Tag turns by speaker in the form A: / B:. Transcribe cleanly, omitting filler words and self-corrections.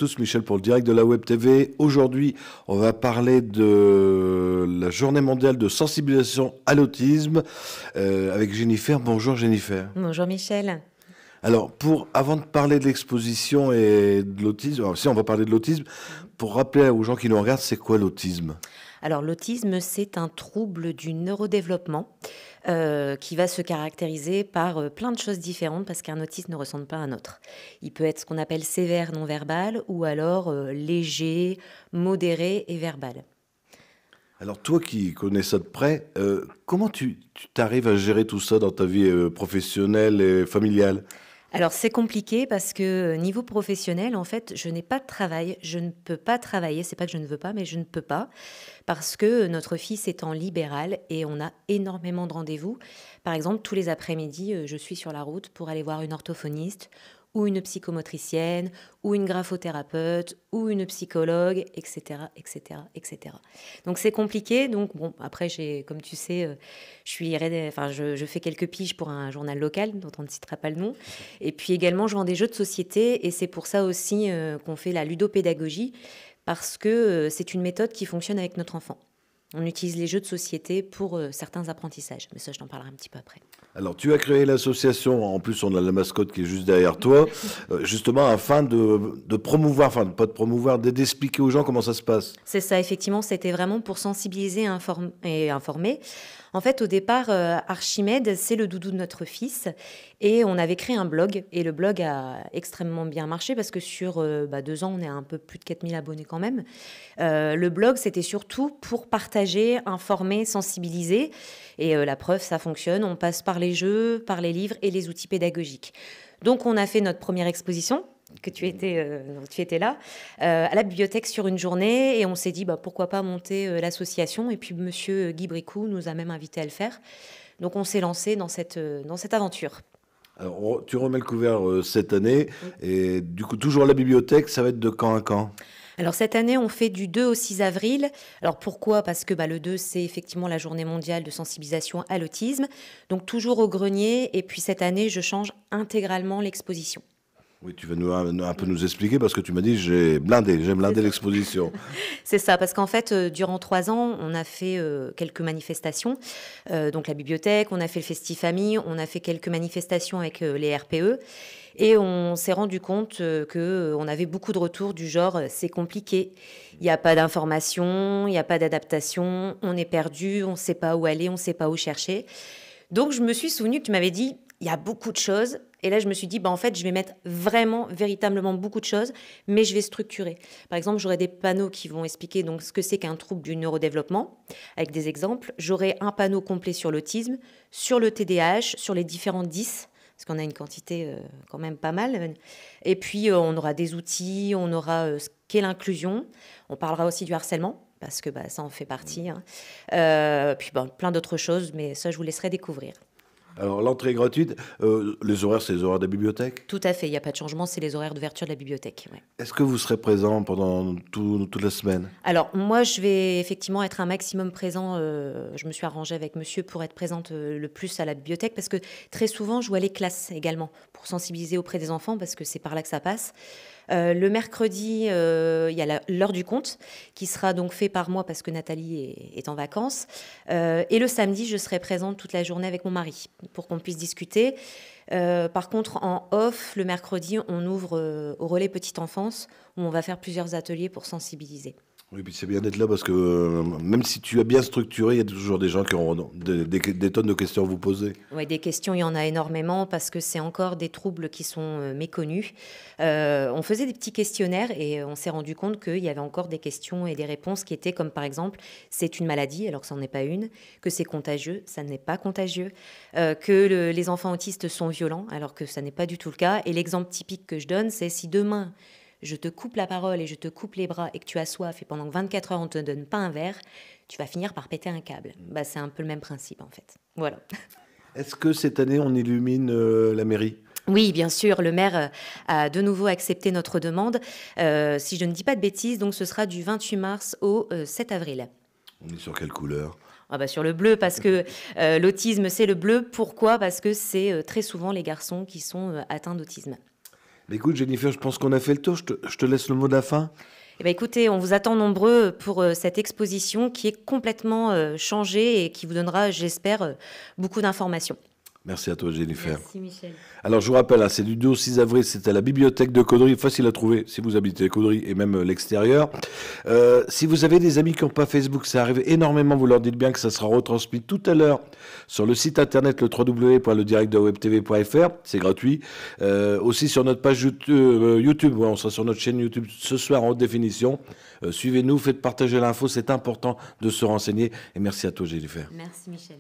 A: tous, Michel pour le direct de la Web TV. Aujourd'hui, on va parler de la journée mondiale de sensibilisation à l'autisme avec Jennifer. Bonjour Jennifer.
B: Bonjour Michel.
A: Alors, avant de parler de l'exposition et de l'autisme, alors si on va parler de l'autisme, pour rappeler aux gens qui nous regardent, c'est quoi l'autisme ?
B: Alors l'autisme, c'est un trouble du neurodéveloppement qui va se caractériser par plein de choses différentes parce qu'un autiste ne ressemble pas à un autre. Il peut être ce qu'on appelle sévère non-verbal ou alors léger, modéré et verbal.
A: Alors toi qui connais ça de près, comment tu t'arrives à gérer tout ça dans ta vie professionnelle et familiale ?
B: Alors c'est compliqué parce que niveau professionnel, en fait, je n'ai pas de travail, je ne peux pas travailler, c'est pas que je ne veux pas, mais je ne peux pas parce que notre fils est en libéral et on a énormément de rendez-vous. Par exemple, tous les après-midi, je suis sur la route pour aller voir une orthophoniste ou une psychomotricienne, ou une graphothérapeute, ou une psychologue, etc., etc., etc. Donc c'est compliqué. Donc bon, après, comme tu sais, je fais quelques piges pour un journal local dont on ne citera pas le nom. Et puis également, je vends des jeux de société, et c'est pour ça aussi qu'on fait la ludopédagogie, parce que c'est une méthode qui fonctionne avec notre enfant. On utilise les jeux de société pour certains apprentissages. Mais ça, je t'en parlerai un petit peu après.
A: Alors, tu as créé l'association, en plus on a la mascotte qui est juste derrière toi, justement afin de promouvoir, enfin pas de promouvoir, d'expliquer aux gens comment ça se passe.
B: C'est ça, effectivement, c'était vraiment pour sensibiliser et informer. En fait, au départ, Archimède, c'est le doudou de notre fils. Et on avait créé un blog. Et le blog a extrêmement bien marché parce que sur 2 ans, on est à un peu plus de 4000 abonnés quand même. Le blog, c'était surtout pour partager, informer, sensibiliser. Et la preuve, ça fonctionne. On passe par les jeux, par les livres et les outils pédagogiques. Donc, on a fait notre première exposition que tu étais là, à la bibliothèque sur une journée, et on s'est dit pourquoi pas monter l'association, et puis monsieur Guy Bricou nous a même invités à le faire. Donc on s'est lancé dans cette aventure.
A: Alors, tu remets le couvert cette année, et du coup, toujours à la bibliothèque, ça va être de quand à quand ?
B: Alors cette année, on fait du 2 au 6 avril. Alors pourquoi ? Parce que le 2, c'est effectivement la journée mondiale de sensibilisation à l'autisme. Donc toujours au grenier, et puis cette année, je change intégralement l'exposition.
A: Oui, tu vas un peu nous expliquer parce que tu m'as dit j'aime blindé l'exposition.
B: C'est ça, parce qu'en fait, durant 3 ans, on a fait quelques manifestations. Donc la bibliothèque, on a fait le Festifamille, on a fait quelques manifestations avec les RPE. Et on s'est rendu compte qu'on avait beaucoup de retours du genre « c'est compliqué, il n'y a pas d'information, il n'y a pas d'adaptation, on est perdu, on ne sait pas où aller, on ne sait pas où chercher ». Donc je me suis souvenue que tu m'avais dit « il y a beaucoup de choses ». Et là, je me suis dit, en fait, je vais mettre vraiment, véritablement beaucoup de choses, mais je vais structurer. Par exemple, j'aurai des panneaux qui vont expliquer donc, ce que c'est qu'un trouble du neurodéveloppement, avec des exemples. J'aurai un panneau complet sur l'autisme, sur le TDAH, sur les différents 10, parce qu'on a une quantité quand même pas mal. Et puis, on aura des outils, on aura ce qu'est l'inclusion. On parlera aussi du harcèlement, parce que ça en fait partie. Puis plein d'autres choses, mais ça, je vous laisserai découvrir.
A: Alors, l'entrée est gratuite. Les horaires, c'est les horaires de la bibliothèque ?
B: Tout à fait, il n'y a pas de changement, c'est les horaires d'ouverture de la bibliothèque. Ouais.
A: Est-ce que vous serez présent pendant toute la semaine ?
B: Alors, moi, je vais effectivement être un maximum présent. Je me suis arrangée avec monsieur pour être présente le plus à la bibliothèque parce que très souvent, je vois les classes également pour sensibiliser auprès des enfants parce que c'est par là que ça passe. Le mercredi, il y a l'heure du conte qui sera donc fait par moi parce que Nathalie est en vacances. Et le samedi, je serai présente toute la journée avec mon mari pour qu'on puisse discuter. Par contre, en off, le mercredi, on ouvre au relais petite enfance où on va faire plusieurs ateliers pour sensibiliser.
A: Oui, puis c'est bien d'être là parce que même si tu as bien structuré, il y a toujours des gens qui auront des tonnes de questions à vous poser.
B: Oui, des questions, il y en a énormément parce que c'est encore des troubles qui sont méconnus. On faisait des petits questionnaires et on s'est rendu compte qu'il y avait encore des questions et des réponses qui étaient comme par exemple, c'est une maladie alors que ça n'en est pas une, que c'est contagieux, ça n'est pas contagieux, que les enfants autistes sont violents alors que ça n'est pas du tout le cas. Et l'exemple typique que je donne, c'est si demain, je te coupe la parole et je te coupe les bras et que tu as soif et pendant 24 heures on ne te donne pas un verre, tu vas finir par péter un câble. C'est un peu le même principe en fait. Voilà.
A: Est-ce que cette année on illumine la mairie ?
B: Oui, bien sûr, le maire a de nouveau accepté notre demande. Si je ne dis pas de bêtises, donc ce sera du 28 mars au 7 avril.
A: On est sur quelle couleur ?
B: Sur le bleu, parce que l'autisme, c'est le bleu. Pourquoi ? Parce que c'est très souvent les garçons qui sont atteints d'autisme.
A: Écoute, Jennifer, je pense qu'on a fait le tour. Je te laisse le mot de la fin.
B: Eh bien, écoutez, on vous attend nombreux pour cette exposition qui est complètement changée et qui vous donnera, j'espère, beaucoup d'informations.
A: Merci à toi, Jennifer.
B: Merci, Michel.
A: Alors, je vous rappelle, c'est du 2 au 6 avril, c'est à la bibliothèque de Caudry, facile à trouver si vous habitez Caudry et même l'extérieur. Si vous avez des amis qui n'ont pas Facebook, ça arrive énormément, vous leur dites bien que ça sera retransmis tout à l'heure sur le site internet, le www.ledirectdewebtv.fr, c'est gratuit. Aussi sur notre page YouTube, on sera sur notre chaîne YouTube ce soir en haute définition. Suivez-nous, faites partager l'info, c'est important de se renseigner. Et merci à toi, Jennifer.
B: Merci, Michel.